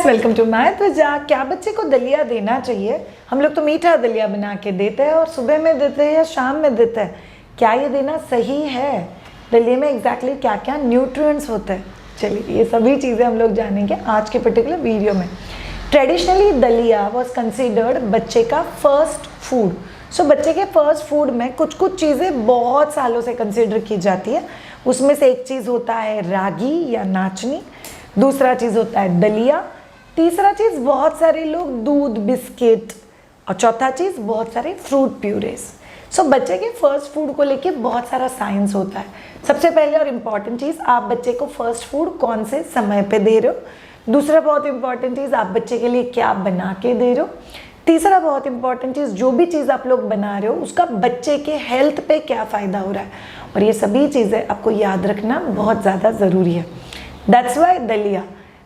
Guys welcome to my त्वचा। क्या बच्चे को दलिया देना चाहिए? हम लोग तो मीठा दलिया बना के देते हैं और सुबह में देते हैं या शाम में देते हैं। क्या ये देना सही है? दलिया में एग्जैक्टली क्या क्या न्यूट्रिएंट्स होते हैं, चलिए ये सभी चीज़ें हम लोग जानेंगे आज के पर्टिकुलर वीडियो में। ट्रेडिशनली दलिया वॉज कंसिडर्ड बच्चे का फर्स्ट फूड। सो बच्चे के फर्स्ट फूड में कुछ कुछ चीज़ें बहुत सालों से कंसिडर की जाती है। उसमें से एक चीज़ होता है रागी या नाचनी, दूसरा चीज़ होता है दलिया, तीसरा चीज़ बहुत सारे लोग दूध बिस्किट, और चौथा चीज़ बहुत सारे फ्रूट प्यूरेस। सो बच्चे के फर्स्ट फूड को लेके बहुत सारा साइंस होता है। सबसे पहले और इम्पॉर्टेंट चीज़, आप बच्चे को फर्स्ट फूड कौन से समय पे दे रहे हो। दूसरा बहुत इंपॉर्टेंट चीज़, आप बच्चे के लिए क्या बना के दे रहे हो। तीसरा बहुत इंपॉर्टेंट चीज़, जो भी चीज़ आप लोग बना रहे हो उसका बच्चे के हेल्थ पे क्या फ़ायदा हो रहा है। और ये सभी चीज़ें आपको याद रखना बहुत ज़्यादा ज़रूरी है। दैट्स वाई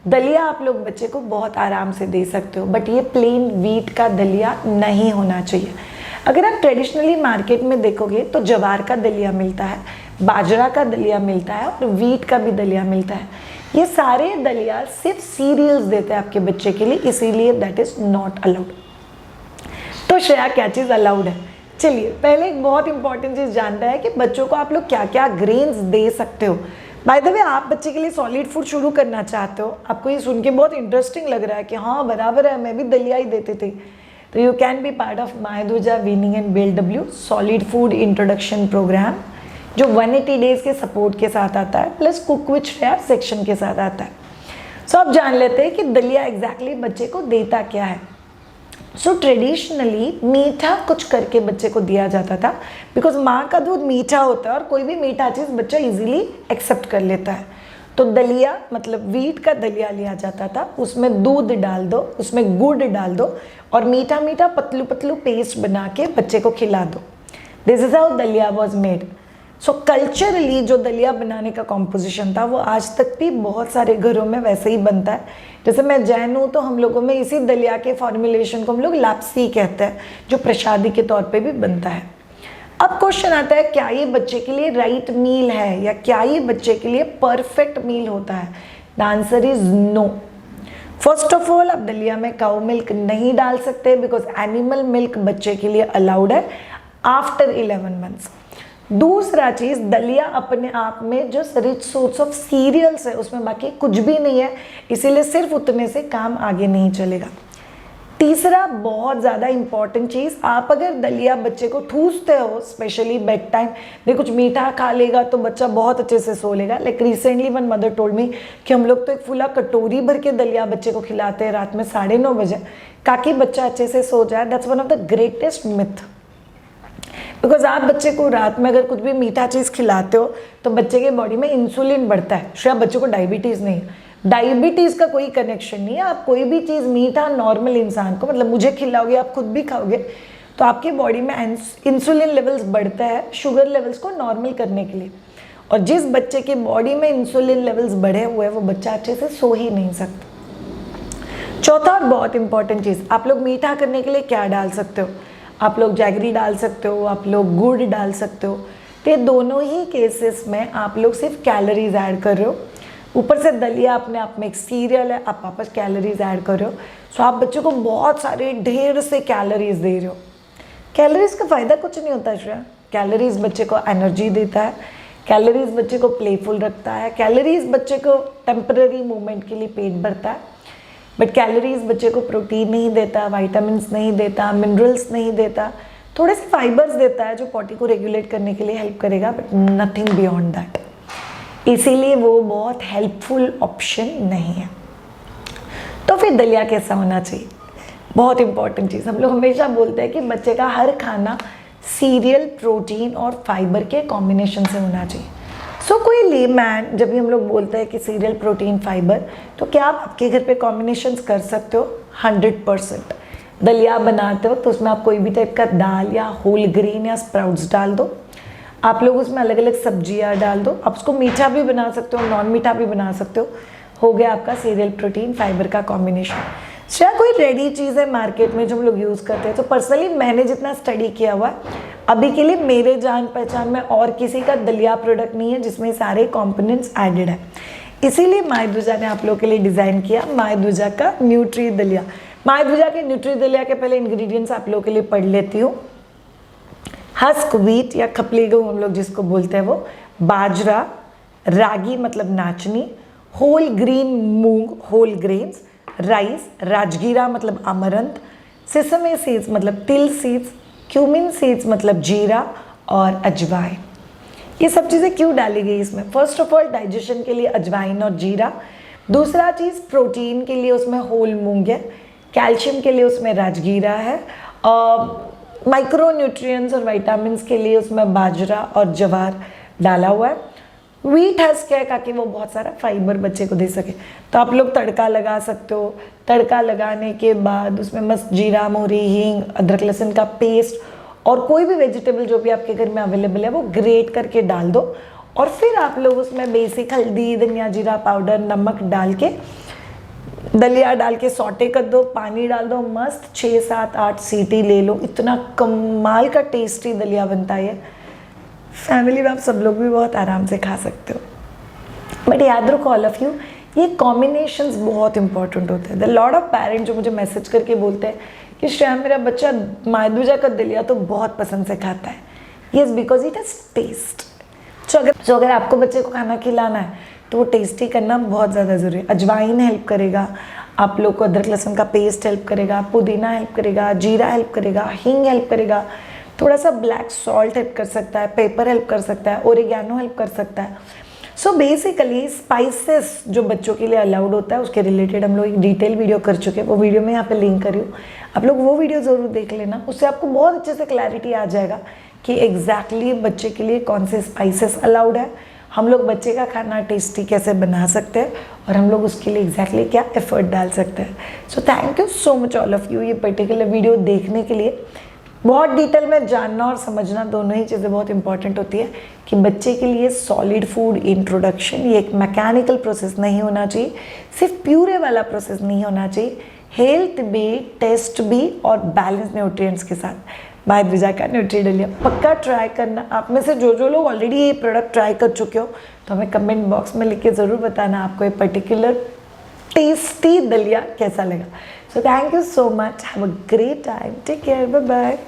दलिया आप लोग बच्चे को बहुत आराम से दे सकते हो, बट ये प्लेन व्हीट का दलिया नहीं होना चाहिए। अगर आप ट्रेडिशनली मार्केट में देखोगे तो ज्वार का दलिया मिलता है, बाजरा का दलिया मिलता है और व्हीट का भी दलिया मिलता है। ये सारे दलिया सिर्फ सीरियल्स देते हैं आपके बच्चे के लिए, इसीलिए दैट इज़ नॉट अलाउड। तो श्रेया क्या चीज़ अलाउड है? चलिए पहले एक बहुत इंपॉर्टेंट चीज़ जानना है कि बच्चों को आप लोग क्या क्या ग्रेन्स दे सकते हो। बाय द वे, आप बच्चे के लिए सॉलिड फूड शुरू करना चाहते हो, आपको ये सुन के बहुत इंटरेस्टिंग लग रहा है कि हाँ बराबर है, मैं भी दलिया ही देते थे, तो you can be part of my त्वचा weaning and BLW solid food introduction program, जो 180 डेज के सपोर्ट के साथ आता है, plus cook with Shreya section के साथ आता है। सो अब जान लेते हैं कि दलिया एग्जैक्टली बच्चे को देता क्या है। सो ट्रेडिशनली मीठा कुछ करके बच्चे को दिया जाता था, बिकॉज माँ का दूध मीठा होता है और कोई भी मीठा चीज़ बच्चा इजीली एक्सेप्ट कर लेता है। तो दलिया मतलब व्हीट का दलिया लिया जाता था, उसमें दूध डाल दो, उसमें गुड़ डाल दो और मीठा मीठा पतलू पतलू पेस्ट बना के बच्चे को खिला दो। दिस इज़ हाउ दलिया वॉज मेड। सो कल्चरली जो दलिया बनाने का कॉम्पोजिशन था वो आज तक भी बहुत सारे घरों में वैसे ही बनता है। जैसे मैं जैन हूँ तो हम लोगों में इसी दलिया के फॉर्मुलेशन को हम लोग लापसी कहते हैं, जो प्रसादी के तौर पे भी बनता है। अब क्वेश्चन आता है, क्या ये बच्चे के लिए राइट मील है या क्या ये बच्चे के लिए परफेक्ट मील होता है? The answer is no. First of all, आप दलिया में काऊ मिल्क नहीं डाल सकते, बिकॉज एनिमल मिल्क बच्चे के लिए अलाउड है आफ्टर 11 मंथ्स। दूसरा चीज़, दलिया अपने आप में जो रिच सोर्स ऑफ सीरियल्स है उसमें बाकी कुछ भी नहीं है, इसीलिए सिर्फ उतने से काम आगे नहीं चलेगा। तीसरा बहुत ज़्यादा इंपॉर्टेंट चीज़, आप अगर दलिया बच्चे को ठूसते हो, स्पेशली बेड टाइम में कुछ मीठा खा लेगा तो बच्चा बहुत अच्छे से सो लेगा। Like recently one mother told me कि हम लोग तो एक फुला कटोरी भर के दलिया बच्चे को खिलाते हैं रात में 9:30 बजे, ताकि बच्चा अच्छे से सो जाए। That's one of the greatest myth, because आप बच्चे को रात में अगर कुछ भी मीठा चीज़ खिलाते हो तो बच्चे के बॉडी में इंसुलिन बढ़ता है। शायद बच्चों को डायबिटीज़ नहीं है, डायबिटीज़ का कोई कनेक्शन नहीं है। आप कोई भी चीज़ मीठा नॉर्मल इंसान को, मतलब मुझे खिलाओगे, आप खुद भी खाओगे, तो आपके बॉडी में इंसुलिन लेवल्स बढ़ता है शुगर लेवल्स को नॉर्मल करने के लिए। और जिस बच्चे के बॉडी में इंसुलिन लेवल्स बढ़े हुए हैं वो बच्चा अच्छे से सो ही नहीं सकता। चौथा और बहुत इंपॉर्टेंट चीज़, आप लोग मीठा करने के लिए क्या डाल सकते हो? आप लोग जैगरी डाल सकते हो, आप लोग गुड़ डाल सकते हो। तो दोनों ही केसेस में आप लोग सिर्फ कैलोरीज ऐड कर रहे हो। ऊपर से दलिया अपने आप में एक सीरियल है, आप वापस कैलोरीज ऐड कर रहे हो। सो आप बच्चों को बहुत सारे ढेर से कैलोरीज दे रहे हो। कैलोरीज का फ़ायदा कुछ नहीं होता श्रेया। कैलोरीज बच्चे को एनर्जी देता है, कैलोरीज बच्चे को प्लेफुल रखता है, कैलोरीज बच्चे को टेम्पररी मूवमेंट के लिए पेट भरता है, बट कैलोरीज बच्चे को प्रोटीन नहीं देता, वाइटामिन्स नहीं देता, मिनरल्स नहीं देता, थोड़े से फाइबर्स देता है जो पॉटी को रेगुलेट करने के लिए हेल्प करेगा, बट नथिंग बियॉन्ड दैट। इसीलिए वो बहुत हेल्पफुल ऑप्शन नहीं है। तो फिर दलिया कैसा होना चाहिए? बहुत इंपॉर्टेंट चीज़, हम लोग हमेशा बोलते हैं कि बच्चे का हर खाना सीरियल, प्रोटीन और फाइबर के कॉम्बिनेशन से होना चाहिए। सो कोई लेमैन, जब भी हम लोग बोलते हैं कि सीरियल, प्रोटीन, फाइबर, तो क्या आप आपके घर पे कॉम्बिनेशंस कर सकते हो? 100%। दलिया बनाते हो तो उसमें आप कोई भी टाइप का दाल या होल ग्रेन या स्प्राउट्स डाल दो। आप लोग उसमें अलग अलग सब्जियां डाल दो। आप उसको मीठा भी बना सकते हो, नॉन मीठा भी बना सकते हो गया आपका सीरियल, प्रोटीन, फाइबर का कॉम्बिनेशन। शायद कोई रेडी चीज़ है मार्केट में जो हम लोग यूज़ करते हैं। तो पर्सनली मैंने जितना स्टडी किया हुआ है, अभी के लिए मेरे जान पहचान में और किसी का दलिया प्रोडक्ट नहीं है जिसमें सारे कंपोनेंट्स एडेड है। इसीलिए मायदुजा ने आप लोगों के लिए डिज़ाइन किया मायदुजा का न्यूट्री दलिया। मायदुजा के न्यूट्री दलिया के पहले इंग्रेडिएंट्स आप लोगों के लिए पढ़ लेती हूँ। हस्क व्हीट या खपली गेहूँ हम लोग जिसको बोलते हैं वो, बाजरा, रागी मतलब नाचनी, होल ग्रीन मूंग होल ग्रेन्स, राइस, राजगीरा मतलब अमरंत, सेसमे सीड्स मतलब तिल सीड्स, क्यूमिन सीड्स मतलब जीरा और अजवाइन। ये सब चीज़ें क्यों डाली गई इसमें? फर्स्ट ऑफ ऑल डाइजेशन के लिए अजवाइन और जीरा, दूसरा चीज़ प्रोटीन के लिए उसमें होल मूंग है, कैल्शियम के लिए उसमें राजगीरा है, माइक्रो न्यूट्रिएंट्स और विटामिन्स के लिए उसमें बाजरा और जवार डाला हुआ है। व्हीट हस्क है ताकि वो बहुत सारा फाइबर बच्चे को दे सके। तो आप लोग तड़का लगा सकते हो, तड़का लगाने के बाद उसमें मस्त जीरा, मोहरी, हींग, अदरक लहसुन का पेस्ट और कोई भी वेजिटेबल जो भी आपके घर में अवेलेबल है वो ग्रेट करके डाल दो। और फिर आप लोग उसमें बेसिक हल्दी, धनिया जीरा पाउडर, नमक डाल के दलिया डाल के सौटे कर दो, पानी डाल दो, मस्त 6, 7, 8 सीटी ले लो। इतना कमाल का टेस्टी दलिया बनता है। फैमिली में आप सब लोग भी बहुत आराम से खा सकते हो। बट याद रखो ऑल ऑफ यू, ये कॉम्बिनेशंस बहुत इंपॉर्टेंट होते हैं। द लॉट ऑफ पेरेंट्स जो मुझे मैसेज करके बोलते हैं कि श्रेया मेरा बच्चा मायदुजा का दलिया तो बहुत पसंद से खाता है। Yes, because it has taste. So अगर आपको बच्चे को खाना खिलाना है तो वो टेस्टी करना बहुत ज़्यादा ज़रूरी है। अजवाइन हेल्प करेगा आप लोग को, अदरक लहसुन का पेस्ट हेल्प करेगा, पुदीना हेल्प करेगा, जीरा हेल्प करेगा, हींग हेल्प करेगा, थोड़ा सा ब्लैक सॉल्ट हेल्प कर सकता है, पेपर हेल्प कर सकता है, ओरिगैनो हेल्प कर सकता है। सो बेसिकली स्पाइसेस जो बच्चों के लिए अलाउड होता है उसके रिलेटेड हम लोग एक डिटेल वीडियो कर चुके हैं। वो वीडियो मैं यहाँ पे लिंक करी हूँ, आप लोग वो वीडियो ज़रूर देख लेना। उससे आपको बहुत अच्छे से क्लैरिटी आ जाएगा कि एग्जैक्टली बच्चे के लिए कौन से स्पाइसेस अलाउड है, हम लोग बच्चे का खाना टेस्टी कैसे बना सकते हैं और हम लोग उसके लिए एग्जैक्टली क्या एफर्ट डाल सकते हैं। सो thank you so much all of you ये पर्टिकुलर वीडियो देखने के लिए। बहुत डिटेल में जानना और समझना दोनों ही चीज़ें बहुत इंपॉर्टेंट होती है कि बच्चे के लिए सॉलिड फूड इंट्रोडक्शन ये एक मैकेनिकल प्रोसेस नहीं होना चाहिए, सिर्फ प्यूरे वाला प्रोसेस नहीं होना चाहिए, हेल्थ भी, टेस्ट भी और बैलेंस न्यूट्रिएंट्स के साथ मायदुजा का न्यूट्री दलिया पक्का ट्राई करना। आप में से जो लोग ऑलरेडी ये प्रोडक्ट ट्राई कर चुके हो तो हमें कमेंट बॉक्स में लिख के ज़रूर बताना आपको ये पर्टिकुलर टेस्टी दलिया कैसा लगा। So thank you so much, have a great time, take care, bye bye.